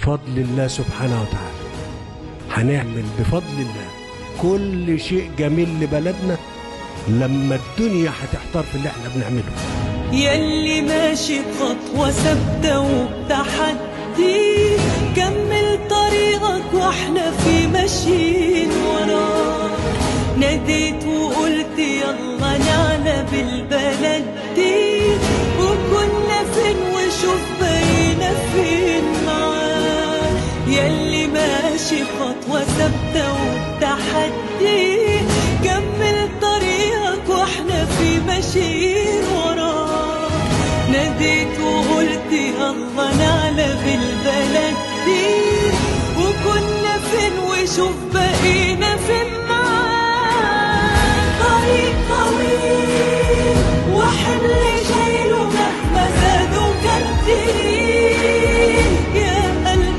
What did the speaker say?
بفضل الله سبحانه وتعالى هنعمل بفضل الله كل شيء جميل لبلدنا لما الدنيا هتحتار في اللي احنا بنعمله. يلي ماشي بخطوة ثابتة وبتحدي، كمل طريقك واحنا في ماشيين وراك. ناديت وقلت يلا نعلى بالبلد دي، وكنا فين وشوف بقينا فين معاك. يلي ماشي بخطوة ثابتة وبتحدي، كمل طريقك واحنا في ماشيين وراك. ناديت وقلت يلا نعلى بالبلد